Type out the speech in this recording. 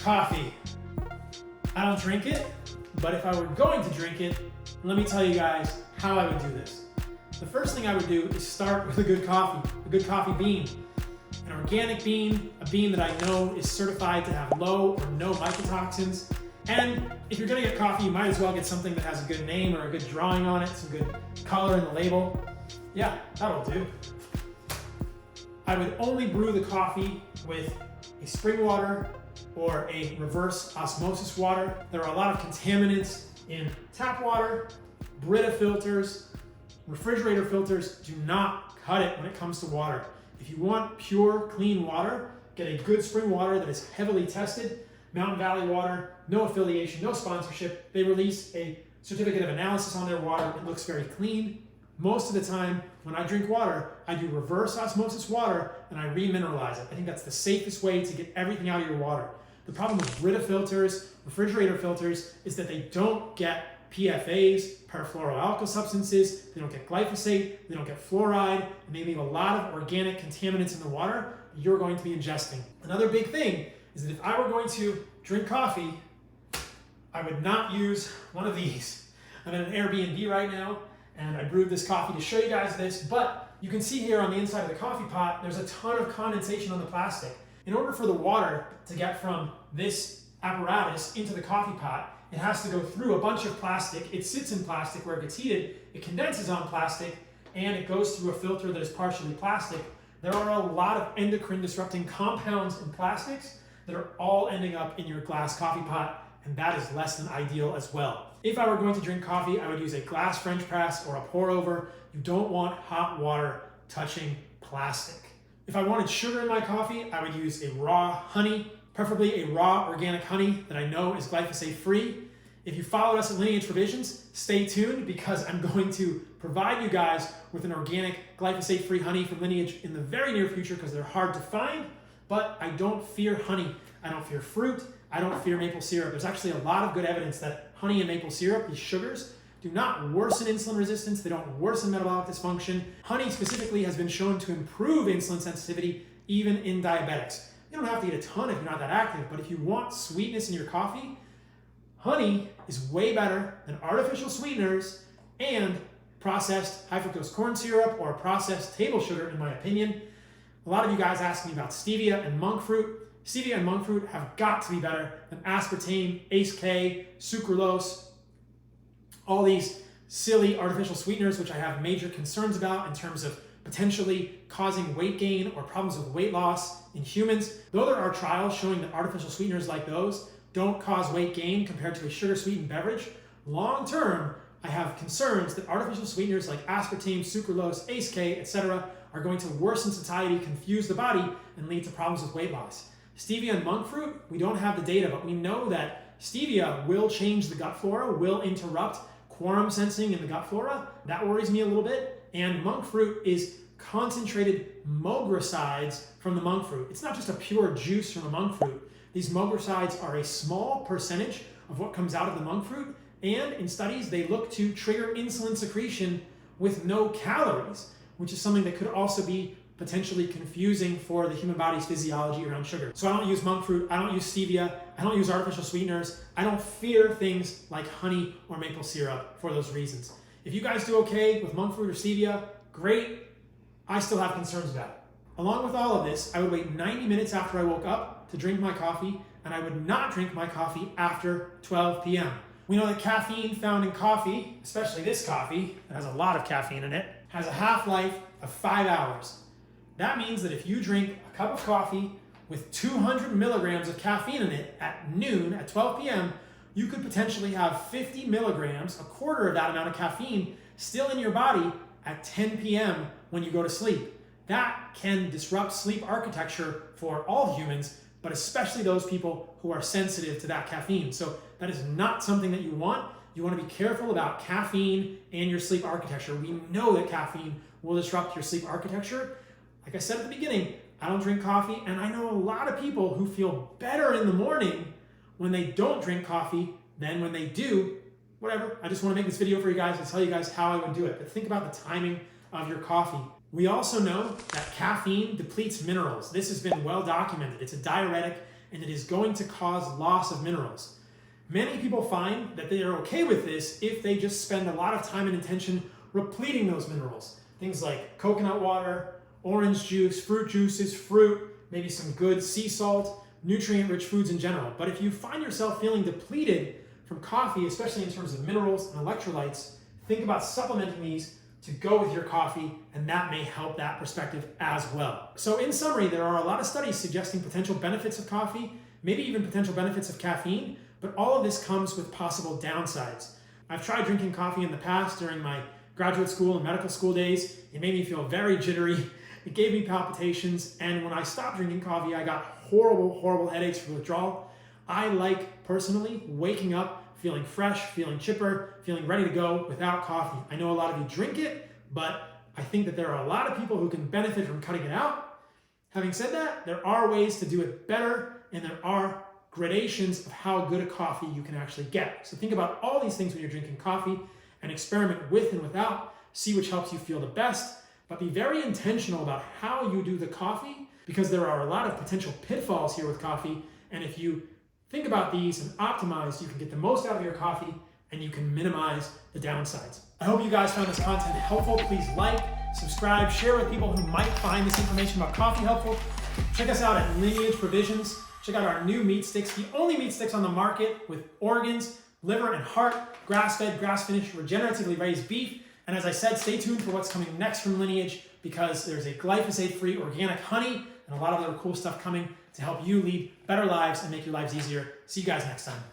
Coffee. I don't drink it, but if I were going to drink it, let me tell you guys how I would do this. The first thing I would do is start with a good coffee bean. An organic bean, a bean that I know is certified to have low or no mycotoxins. And if you're gonna get coffee, you might as well get something that has a good name or a good drawing on it, some good color in the label. Yeah, that'll do. I would only brew the coffee with a spring water or a reverse osmosis water. There are a lot of contaminants in tap water, Brita filters, refrigerator filters do not cut it when it comes to water. If you want pure, clean water, get a good spring water that is heavily tested. Mountain Valley Water, no affiliation, no sponsorship. They release a certificate of analysis on their water. It looks very clean. Most of the time, when I drink water, I do reverse osmosis water and I remineralize it. I think that's the safest way to get everything out of your water. The problem with Brita filters, refrigerator filters, is that they don't get PFAs, perfluoroalkyl substances, they don't get glyphosate, they don't get fluoride, and they leave a lot of organic contaminants in the water that you're going to be ingesting. Another big thing is that if I were going to drink coffee, I would not use one of these. I'm at an Airbnb right now, and I brewed this coffee to show you guys this, but you can see here on the inside of the coffee pot, there's a ton of condensation on the plastic. In order for the water to get from this apparatus into the coffee pot, it has to go through a bunch of plastic. It sits in plastic where it gets heated, it condenses on plastic, and it goes through a filter that is partially plastic. There are a lot of endocrine disrupting compounds in plastics that are all ending up in your glass coffee pot, and that is less than ideal as well. If I were going to drink coffee, I would use a glass French press or a pour over. You don't want hot water touching plastic. If I wanted sugar in my coffee, I would use a raw honey, preferably a raw organic honey that I know is glyphosate free. If you followed us at Lineage Provisions, stay tuned because I'm going to provide you guys with an organic glyphosate free honey from Lineage in the very near future because they're hard to find, but I don't fear honey. I don't fear fruit. I don't fear maple syrup. There's actually a lot of good evidence that honey and maple syrup, these sugars, do not worsen insulin resistance. They don't worsen metabolic dysfunction. Honey specifically has been shown to improve insulin sensitivity even in diabetics. You don't have to eat a ton if you're not that active, but if you want sweetness in your coffee, honey is way better than artificial sweeteners and processed high fructose corn syrup or processed table sugar, in my opinion. A lot of you guys ask me about stevia and monk fruit. Stevia and monk fruit have got to be better than aspartame, ACE-K, sucralose, all these silly artificial sweeteners, which I have major concerns about in terms of potentially causing weight gain or problems with weight loss in humans. Though there are trials showing that artificial sweeteners like those don't cause weight gain compared to a sugar-sweetened beverage, long term, I have concerns that artificial sweeteners like aspartame, sucralose, ACE-K, etc. are going to worsen satiety, confuse the body, and lead to problems with weight loss. Stevia and monk fruit, we don't have the data, but we know that stevia will change the gut flora, will interrupt quorum sensing in the gut flora. That worries me a little bit. And monk fruit is concentrated mogrosides from the monk fruit. It's not just a pure juice from a monk fruit. These mogrosides are a small percentage of what comes out of the monk fruit. And in studies, they look to trigger insulin secretion with no calories, which is something that could also be potentially confusing for the human body's physiology around sugar. So I don't use monk fruit, I don't use stevia, I don't use artificial sweeteners, I don't fear things like honey or maple syrup for those reasons. If you guys do okay with monk fruit or stevia, great. I still have concerns about it. Along with all of this, I would wait 90 minutes after I woke up to drink my coffee, and I would not drink my coffee after 12 p.m. We know that caffeine found in coffee, especially this coffee, that has a lot of caffeine in it, has a half-life of 5 hours. That means that if you drink a cup of coffee with 200 milligrams of caffeine in it at noon, at 12 p.m., you could potentially have 50 milligrams, a quarter of that amount of caffeine, still in your body at 10 p.m. when you go to sleep. That can disrupt sleep architecture for all humans, but especially those people who are sensitive to that caffeine. So that is not something that you want. You want to be careful about caffeine and your sleep architecture. We know that caffeine will disrupt your sleep architecture. Like I said at the beginning, I don't drink coffee, and I know a lot of people who feel better in the morning when they don't drink coffee than when they do. Whatever, I just want to make this video for you guys and tell you guys how I would do it. But think about the timing of your coffee. We also know that caffeine depletes minerals. This has been well documented. It's a diuretic and it is going to cause loss of minerals. Many people find that they are okay with this if they just spend a lot of time and attention repleting those minerals. Things like coconut water, orange juice, fruit juices, fruit, maybe some good sea salt, nutrient-rich foods in general. But if you find yourself feeling depleted from coffee, especially in terms of minerals and electrolytes, think about supplementing these to go with your coffee, and that may help that perspective as well. So in summary, there are a lot of studies suggesting potential benefits of coffee, maybe even potential benefits of caffeine, but all of this comes with possible downsides. I've tried drinking coffee in the past during my graduate school and medical school days. It made me feel very jittery. It gave me palpitations, and when I stopped drinking coffee, I got horrible headaches from withdrawal. I like, personally, waking up feeling fresh, feeling chipper, feeling ready to go without coffee. I know a lot of you drink it, but I think that there are a lot of people who can benefit from cutting it out. Having said that, there are ways to do it better, and there are gradations of how good a coffee you can actually get. So think about all these things when you're drinking coffee and experiment with and without, see which helps you feel the best, but be very intentional about how you do the coffee, because there are a lot of potential pitfalls here with coffee, and if you think about these and optimize, you can get the most out of your coffee and you can minimize the downsides. I hope you guys found this content helpful. Please like, subscribe, share with people who might find this information about coffee helpful. Check us out at Lineage Provisions. Check out our new meat sticks, the only meat sticks on the market with organs, liver, and heart, grass-fed, grass-finished, regeneratively raised beef. And as I said, stay tuned for what's coming next from Lineage, because there's a glyphosate-free organic honey and a lot of other cool stuff coming to help you lead better lives and make your lives easier. See you guys next time.